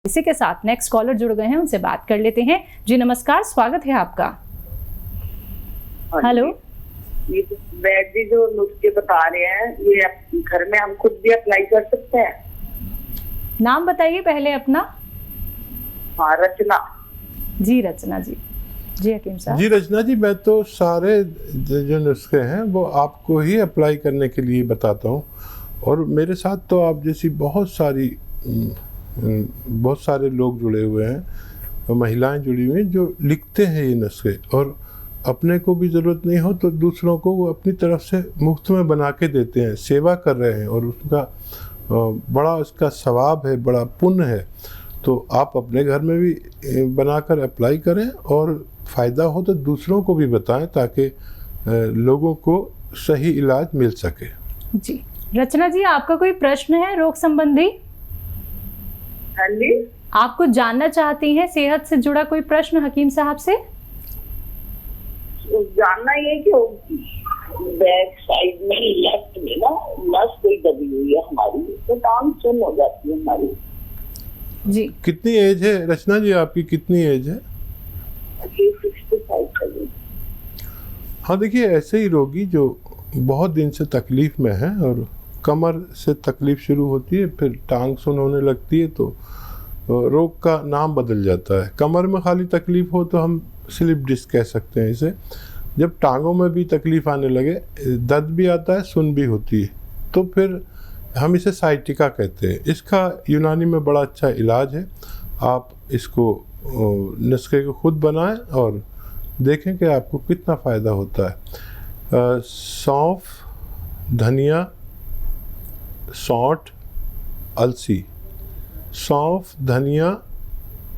इसी के साथ नेक्स्ट कॉलर जुड़ गए हैं, उनसे बात कर लेते हैं। जी नमस्कार, स्वागत है आपका। हेलो। ये वैद्य जो नुस्खे बता रहे हैं, ये घर में हम खुद भी अप्लाई कर सकते हैं? नाम बताइए पहले अपना। हाँ, रचना। जी रचना जी। जी हकीम साहब। जी रचना जी, मैं तो सारे जो नुस्खे हैं वो आपको ही अप्लाई करने के लिए बताता हूँ, और मेरे साथ तो आप जैसी बहुत सारे लोग जुड़े हुए हैं, महिलाएं जुड़ी हुई हैं जो लिखते हैं ये नुस्खे, और अपने को भी ज़रूरत नहीं हो तो दूसरों को वो अपनी तरफ से मुफ्त में बना के देते हैं, सेवा कर रहे हैं, और उसका बड़ा उसका सवाब है, बड़ा पुण्य है। तो आप अपने घर में भी बनाकर अप्लाई करें, और फ़ायदा हो तो दूसरों को भी बताएं ताकि लोगों को सही इलाज मिल सके। जी रचना जी, आपका कोई प्रश्न है रोग संबंधी? हाँ जी। आप कुछ जानना चाहती हैं सेहत से जुड़ा कोई प्रश्न हकीम साहब से? जानना ये कि बैक साइड में लेफ्ट में ना नस कोई दबी हुई है हमारी, तो टांग सुन हो जाती है हमारी। जी कितनी एज है रचना जी, आपकी कितनी एज है? 65 है। हाँ देखिए, ऐसे ही रोगी जो बहुत दिन से तकलीफ़ में है और कमर से तकलीफ़ शुरू होती है, फिर टांग सुन होने लगती है, तो रोग का नाम बदल जाता है। कमर में खाली तकलीफ़ हो तो हम स्लिप डिस्क कह सकते हैं इसे। जब टांगों में भी तकलीफ़ आने लगे, दर्द भी आता है, सुन भी होती है, तो फिर हम इसे साइटिका कहते हैं। इसका यूनानी में बड़ा अच्छा इलाज है। आप इसको नुस्खे को खुद बनाएं और देखें कि आपको कितना फ़ायदा होता है। सौंफ, धनिया, सौंठ, अलसी। सौंफ, धनिया,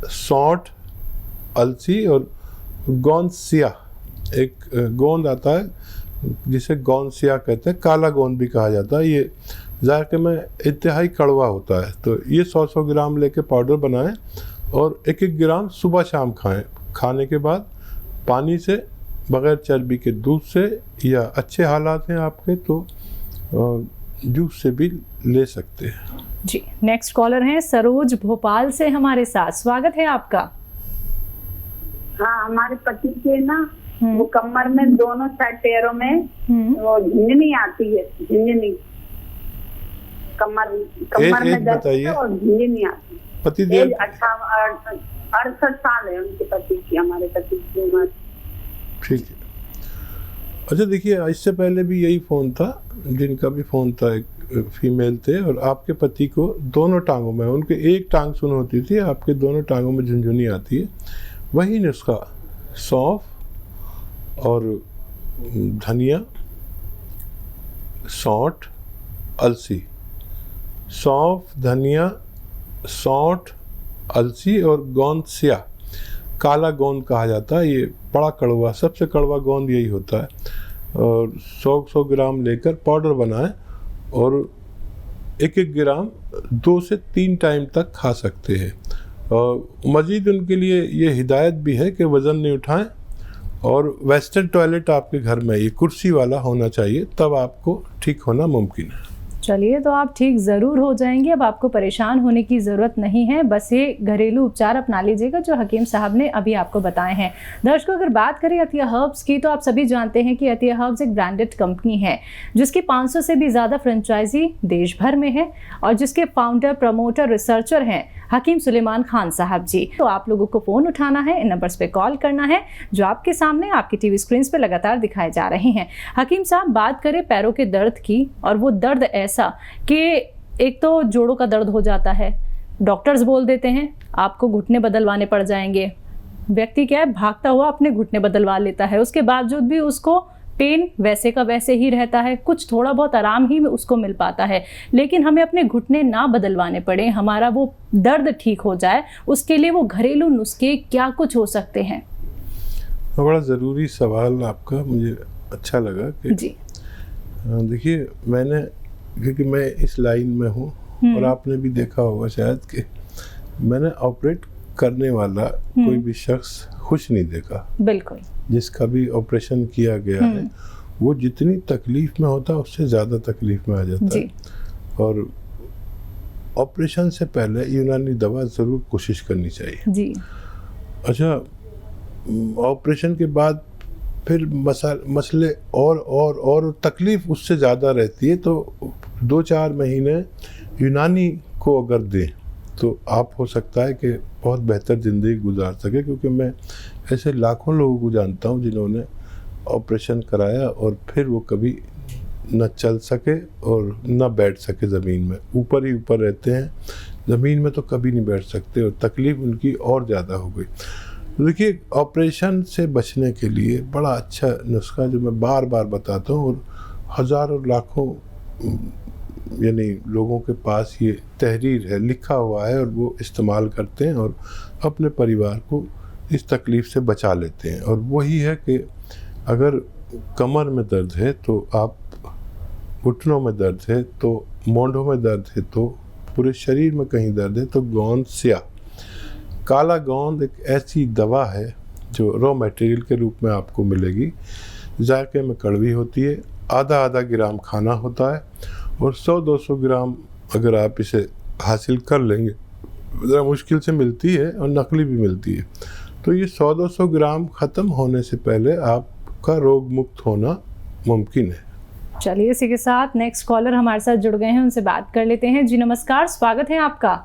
सौंठ, अलसी और गोंदसिया, एक गोंद आता है जिसे गोंदसिया कहते हैं, काला गोंद भी कहा जाता है। ये जायके में इंतहाई कड़वा होता है। तो ये 100-100 ग्राम लेके पाउडर बनाएं और 1-1 ग्राम सुबह शाम खाएं। खाने के बाद पानी से, बग़ैर चर्बी के दूध से, या अच्छे हालात हैं आपके तो जूस से भी ले सकते हैं। जी नेक्स्ट कॉलर हैं सरोज भोपाल से हमारे साथ, स्वागत है आपका। हाँ, हमारे पति के ना वो कमर में दोनों साइड पैरों में वो झिंझनी आती है, झिंझनी कमर में दर्द है और झिंझनी आती है। पति देव 68 साल है उनके पति की, हमारे पति की उम्र। ठीक है। अच्छा देखिए, इससे पहले भी यही फ़ोन था, जिनका भी फ़ोन था, एक फीमेल थे, और आपके पति को दोनों टांगों में, उनके एक टांग सुन होती थी, आपके दोनों टांगों में झुनझुनी आती है। वही नुस्खा सौंफ और धनिया, सौंठ, अलसी। सौंफ, धनिया, सौंठ, अलसी और गोंदसिया, काला गोंद कहा जाता है। ये बड़ा कड़वा, सबसे कड़वा गोंद यही होता है। और 100-100 ग्राम लेकर पाउडर बनाएं और 1-1 ग्राम 2 से 3 टाइम तक खा सकते हैं। और मज़ीद उनके लिए ये हिदायत भी है कि वज़न नहीं उठाएं, और वेस्टर्न टॉयलेट आपके घर में ये कुर्सी वाला होना चाहिए, तब आपको ठीक होना मुमकिन है। चलिए, तो आप ठीक ज़रूर हो जाएंगे। अब आपको परेशान होने की ज़रूरत नहीं है, बस ये घरेलू उपचार अपना लीजिएगा जो हकीम साहब ने अभी आपको बताए हैं। दर्शकों, अगर बात करें अतिया हर्ब्स की, तो आप सभी जानते हैं कि अतिया हर्ब्स एक ब्रांडेड कंपनी है जिसकी 500 से भी ज़्यादा फ्रेंचाइजी देश भर में है, और जिसके फाउंडर, प्रमोटर, रिसर्चर हैं हकीम सुलेमान खान साहब जी। तो आप लोगों को फ़ोन उठाना है, इन नंबर्स पे कॉल करना है जो आपके सामने आपकी टीवी स्क्रीन पे लगातार दिखाए जा रहे हैं। हकीम साहब, बात करें पैरों के दर्द की, और वो दर्द ऐसा कि एक तो जोड़ों का दर्द हो जाता है, डॉक्टर्स बोल देते हैं आपको घुटने बदलवाने पड़ जाएंगे। व्यक्ति क्या है, भागता हुआ अपने घुटने बदलवा लेता है, उसके बावजूद भी उसको पेन वैसे का वैसे ही रहता है, कुछ थोड़ा बहुत आराम ही उसको मिल पाता है। लेकिन हमें अपने घुटने ना बदलवाने पड़े, हमारा वो दर्द ठीक हो जाए, उसके लिए वो घरेलू नुस्खे क्या कुछ हो सकते हैं? बड़ा ज़रूरी सवाल आपका, मुझे अच्छा लगा कि जी। देखिए, मैंने, क्योंकि मैं इस लाइन में हूँ, और आपने भी देखा होगा शायद कि मैंने ऑपरेट करने वाला कोई भी शख्स खुश नहीं देखा। बिल्कुल। जिसका भी ऑपरेशन किया गया है, वो जितनी तकलीफ में होता है उससे ज़्यादा तकलीफ में आ जाता है। और ऑपरेशन से पहले यूनानी दवा ज़रूर कोशिश करनी चाहिए जी। अच्छा, ऑपरेशन के बाद फिर मसले और तकलीफ उससे ज़्यादा रहती है, तो 2-4 महीने यूनानी को अगर दें तो आप हो सकता है कि बहुत बेहतर ज़िंदगी गुजार सके, क्योंकि मैं ऐसे लाखों लोगों को जानता हूँ जिन्होंने ऑपरेशन कराया और फिर वो कभी न चल सके और न बैठ सके, ज़मीन में ऊपर ही ऊपर रहते हैं, ज़मीन में तो कभी नहीं बैठ सकते और तकलीफ़ उनकी और ज़्यादा हो गई। देखिए, ऑपरेशन से बचने के लिए बड़ा अच्छा नुस्खा जो मैं बार बार बताता हूँ और हज़ारों लाखों यानी लोगों के पास ये तहरीर है, लिखा हुआ है और वो इस्तेमाल करते हैं और अपने परिवार को इस तकलीफ़ से बचा लेते हैं। और वही है कि अगर कमर में दर्द है तो आप, घुटनों में दर्द है तो, मोंढों में दर्द है तो, पूरे शरीर में कहीं दर्द है तो गोंद स्या, काला गोंद एक ऐसी दवा है जो रॉ मटेरियल के रूप में आपको मिलेगी। जायके में कड़वी होती है, आधा ग्राम खाना होता है और 100-200 ग्राम अगर आप इसे हासिल कर लेंगे, ज़रा मुश्किल से मिलती है और नकली भी मिलती है, तो ये 100-200 ग्राम ख़त्म होने से पहले आपका रोग मुक्त होना मुमकिन है। चलिए, इसी के साथ नेक्स्ट कॉलर हमारे साथ जुड़ गए हैं, उनसे बात कर लेते हैं। जी नमस्कार, स्वागत है आपका।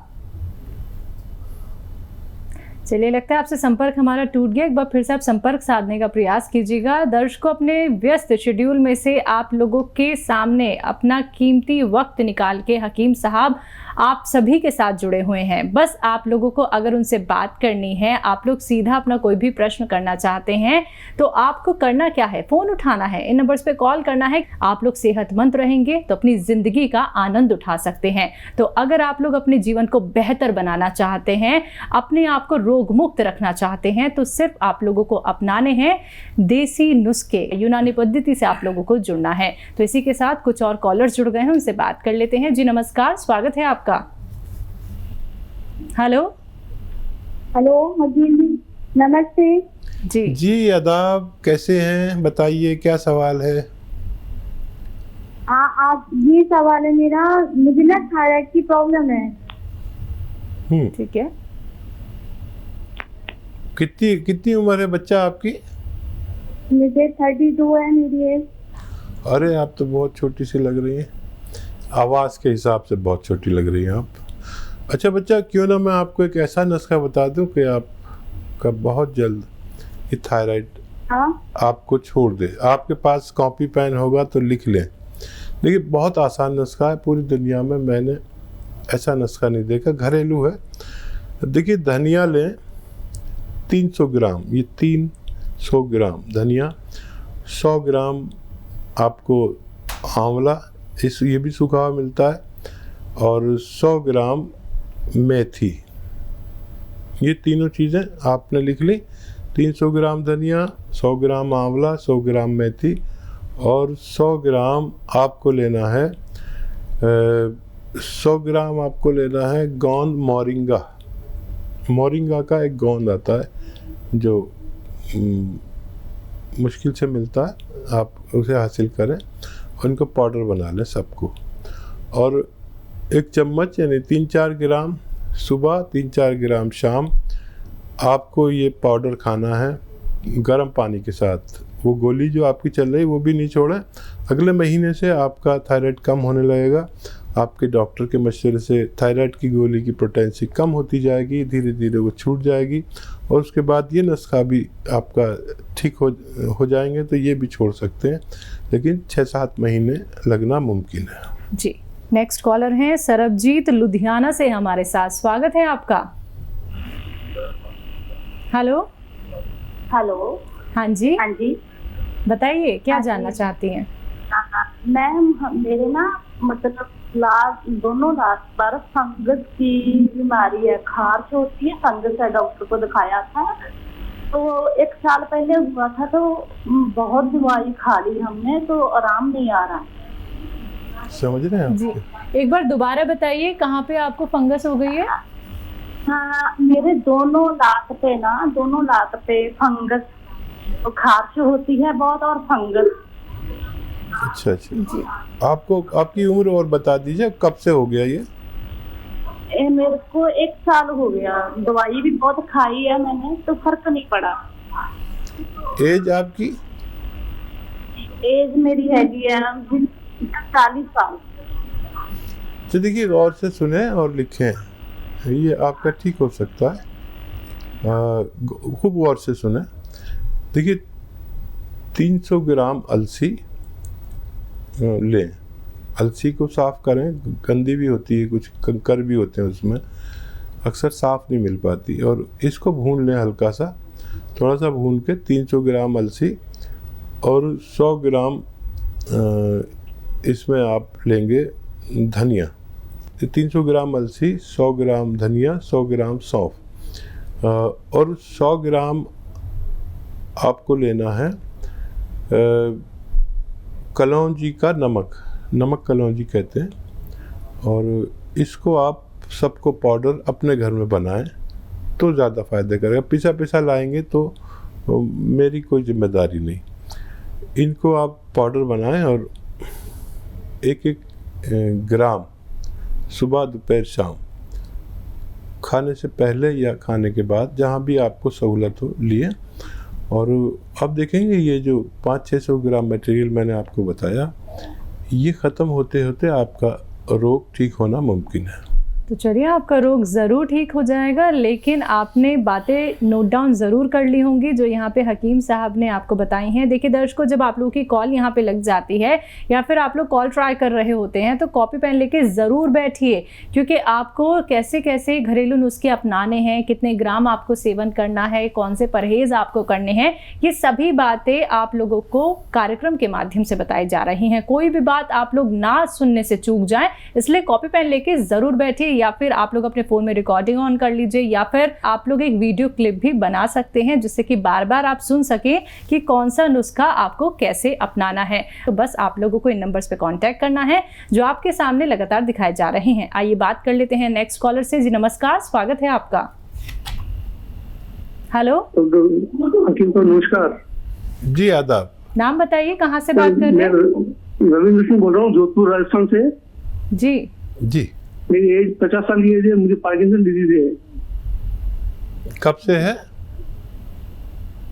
चलिए, लगता है आपसे संपर्क हमारा टूट गया, एक बार फिर से आप संपर्क साधने का प्रयास कीजिएगा। दर्शकों, अपने व्यस्त शेड्यूल में से आप लोगों के सामने अपना कीमती वक्त निकाल के हकीम साहब आप सभी के साथ जुड़े हुए हैं। बस आप लोगों को अगर उनसे बात करनी है, आप लोग सीधा अपना कोई भी प्रश्न करना चाहते हैं, तो आपको करना क्या है, फ़ोन उठाना है, इन नंबर्स पे कॉल करना है। आप लोग सेहतमंद रहेंगे तो अपनी ज़िंदगी का आनंद उठा सकते हैं। तो अगर आप लोग अपने जीवन को बेहतर बनाना चाहते हैं, अपने आप को रोग मुक्त रखना चाहते हैं, तो सिर्फ आप लोगों को अपनाने हैं देसी नुस्खे, यूनानी पद्धति से आप लोगों को जुड़ना है। तो इसी के साथ कुछ और कॉलर्स जुड़ गए हैं, उनसे बात कर लेते हैं। जी नमस्कार, स्वागत है आपका। हेलो हेलो जी, नमस्ते जी आदाब, कैसे हैं, बताइए क्या सवाल है? आप, ये सवाल है मेरा, मुझे ना थायराइड की प्रॉब्लम है। ठीक है। कितनी उम्र है बच्चा आपकी? मुझे 32 है मेरी एज। अरे, आप तो बहुत छोटी सी लग रही हैं, आवाज़ के हिसाब से बहुत छोटी लग रही हैं आप। अच्छा बच्चा, क्यों ना मैं आपको एक ऐसा नुस्खा बता दूं कि आपका बहुत जल्द ये थायराइड आपको छोड़ दे। आपके पास कॉपी पेन होगा तो लिख लें। देखिए, बहुत आसान नुस्खा है, पूरी दुनिया में मैंने ऐसा नुस्खा नहीं देखा, घरेलू है। देखिए, धनिया लें 300 ग्राम, ये 300 ग्राम धनिया, 100 ग्राम आपको आंवला, ये भी सूखा हुआ मिलता है, और 100 ग्राम मेथी। ये तीनों चीज़ें आपने लिख ली। 300 ग्राम धनिया, 100 ग्राम आंवला, 100 ग्राम मेथी और 100 ग्राम आपको लेना है 100 ग्राम आपको लेना है गोंद मोरिंगा। मोरिंगा का एक गोंद आता है जो मुश्किल से मिलता है, आप उसे हासिल करें और उनको पाउडर बना लें सबको। और 1 चम्मच यानी 3-4 ग्राम सुबह, 3-4 ग्राम शाम आपको ये पाउडर खाना है गर्म पानी के साथ। वो गोली जो आपकी चल रही वो भी नहीं छोड़ें। अगले महीने से आपका थायराइड कम होने लगेगा। आपके डॉक्टर के मशवरे से थायराइड की गोली की पोटेंसी कम होती जाएगी, धीरे धीरे वो छूट जाएगी और उसके बाद ये नुस्खा भी आपका ठीक हो जाएंगे, तो ये भी छोड़ सकते हैं, लेकिन 6-7 महीने लगना मुमकिन है। जी, नेक्स्ट कॉलर हैं सरबजीत लुधियाना से हमारे साथ, स्वागत है आपका। Hello hello. हाँ जी, हाँ जी, बताइए क्या जानना चाहती हैं? मैम, मेरे ना मतलब दोनों लास्ट बार फंगस की बीमारी है, खारिश होती है, फंगस है, डॉक्टर को दिखाया था तो 1 साल पहले हुआ था, तो बहुत दवाई खा ली हमने तो आराम नहीं आ रहा। समझ रहे हैं जी, एक बार दोबारा बताइए कहाँ पे आपको फंगस हो गई है? हाँ, मेरे दोनों लात पे फंगस, खारिश होती है बहुत और फंगस। अच्छा जी। आपको आपकी उम्र और बता दीजिए, कब से हो गया ये? मेरे को 1 साल हो गया, दवाई भी बहुत खाई है मैंने, तो फर्क नहीं पड़ा। एज आपकी? एज मेरी हैगी है 40 साल। तो देखिए, गौर से सुने और लिखें, ये आपका ठीक हो सकता है। खूब गौर से सुने। देखिए, 300 ग्राम अलसी लें। अलसी को साफ़ करें, गंदी भी होती है, कुछ कंकर भी होते हैं उसमें, अक्सर साफ़ नहीं मिल पाती। और इसको भून लें हल्का सा, थोड़ा सा भून के 300 ग्राम अलसी और 100 ग्राम इसमें आप लेंगे धनिया। 300 ग्राम अलसी, 100 ग्राम धनिया, 100 ग्राम सौंफ और 100 ग्राम आपको लेना है कलौंजी का नमक कलौंजी कहते हैं। और इसको आप सबको पाउडर अपने घर में बनाएं तो ज़्यादा फ़ायदा करेगा। पिसा लाएंगे तो मेरी कोई जिम्मेदारी नहीं। इनको आप पाउडर बनाएं और एक ग्राम सुबह, दोपहर, शाम, खाने से पहले या खाने के बाद, जहाँ भी आपको सहूलत हो, लिए। और अब देखेंगे ये जो 500-600 ग्राम मटेरियल मैंने आपको बताया, ये ख़त्म होते होते आपका रोग ठीक होना मुमकिन है। तो चलिए, आपका रोग ज़रूर ठीक हो जाएगा, लेकिन आपने बातें नोट डाउन ज़रूर कर ली होंगी जो यहाँ पे हकीम साहब ने आपको बताई हैं। देखिए दर्शकों, जब आप लोगों की कॉल यहाँ पे लग जाती है या फिर आप लोग कॉल ट्राई कर रहे होते हैं तो कॉपी पेन लेके ज़रूर बैठिए, क्योंकि आपको कैसे कैसे घरेलू नुस्खे अपनाने हैं, कितने ग्राम आपको सेवन करना है, कौन से परहेज़ आपको करने हैं, ये सभी बातें आप लोगों को कार्यक्रम के माध्यम से बताई जा रही हैं। कोई भी बात आप लोग ना सुनने से चूक जाएँ, इसलिए कॉपी पेन लेके ज़रूर बैठिए, या फिर आप लोग अपने फ़ोन में रिकॉर्डिंग ऑन कर लीजिए, या फिर आप लोग एक वीडियो क्लिप भी बना सकते हैं जिससे कि बार बार आप सुन सकें कि कौन सा नुस्खा आपको कैसे अपनाना है। तो बस आप लोगों को इन नंबर्स पे कांटेक्ट करना है जो आपके सामने लगातार दिखाए जा रहे हैं। आइए बात कर लेते हैं नेक्स्ट कॉलर से। जी नमस्कार, स्वागत है आपका। हेलो, नमस्कार जी, आदाब। नाम बताइए, कहाँ से बात कर रहे हैं? रविंद्र सिंह बोल रहा हूँ, जोधपुर, राजस्थान से। जी मेरी एज 50 साल की एज है, मुझे पार्किंसन डिजीज है। कब से है?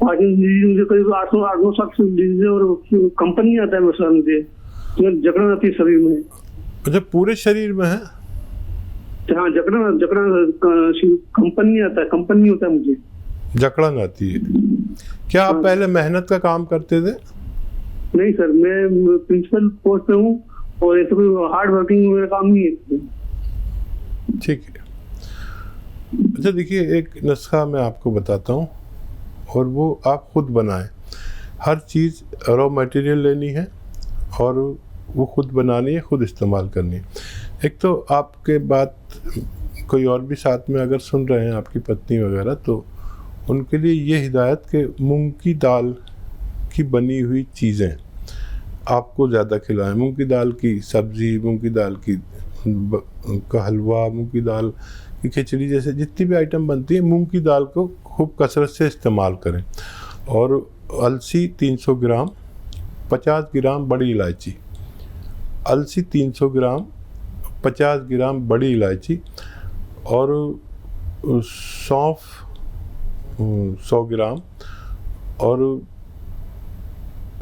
पार्किंसन डिजीज मुझे करीब 8-9 साल से डिजीज है, और कंपनी आता है मसला, मुझे जकड़न आती है शरीर में। अच्छा, पूरे शरीर में है? हाँ, जकड़न कंपनी आता है, कंपनी होता है मुझे, जकड़न आती है। क्या आप पहले मेहनत का काम करते थे? नहीं सर, मैं प्रिंसिपल पोस्ट पे हूँ और ऐसे कोई हार्ड वर्किंग मेरा काम नहीं है। ठीक है। अच्छा देखिए, एक नुस्खा मैं आपको बताता हूँ और वो आप खुद बनाएं। हर चीज़ रॉ मटेरियल लेनी है और वो खुद बनानी है, खुद इस्तेमाल करनी है। एक तो आपके बात कोई और भी साथ में अगर सुन रहे हैं, आपकी पत्नी वगैरह, तो उनके लिए ये हिदायत कि मूंग की दाल की बनी हुई चीज़ें आपको ज़्यादा खिलाएं। मूंग की दाल की सब्ज़ी, मूंग की दाल का हलवा, मूंग की दाल की खिचड़ी, जैसे जितनी भी आइटम बनती है, मूंग की दाल को खूब कसरत से इस्तेमाल करें। और अलसी 300 ग्राम, 50 ग्राम बड़ी इलायची। अलसी 300 ग्राम, 50 ग्राम बड़ी इलायची और सौंफ 100 ग्राम और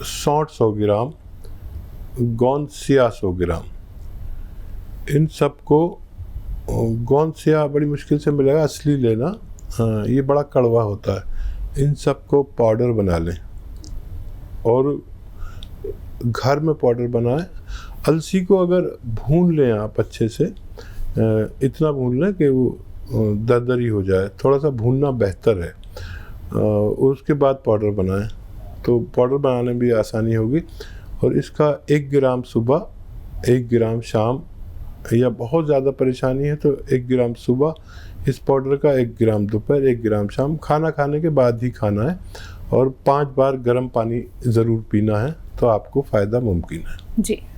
सौंठ 100 ग्राम, गोंद सिया 100 ग्राम। इन सबको, गोंद सिया बड़ी मुश्किल से मिलेगा, असली लेना, ये बड़ा कड़वा होता है। इन सबको पाउडर बना लें और घर में पाउडर बनाएं। अलसी को अगर भून लें आप अच्छे से, इतना भून लें कि वो दरदरी हो जाए, थोड़ा सा भूनना बेहतर है। उसके बाद पाउडर बनाएं तो पाउडर बनाने में भी आसानी होगी। और इसका 1 ग्राम सुबह, 1 ग्राम शाम, या बहुत ज़्यादा परेशानी है तो 1 ग्राम सुबह इस पाउडर का, 1 ग्राम दोपहर, 1 ग्राम शाम, खाना खाने के बाद ही खाना है। और 5 बार गर्म पानी ज़रूर पीना है, तो आपको फ़ायदा मुमकिन है। जी।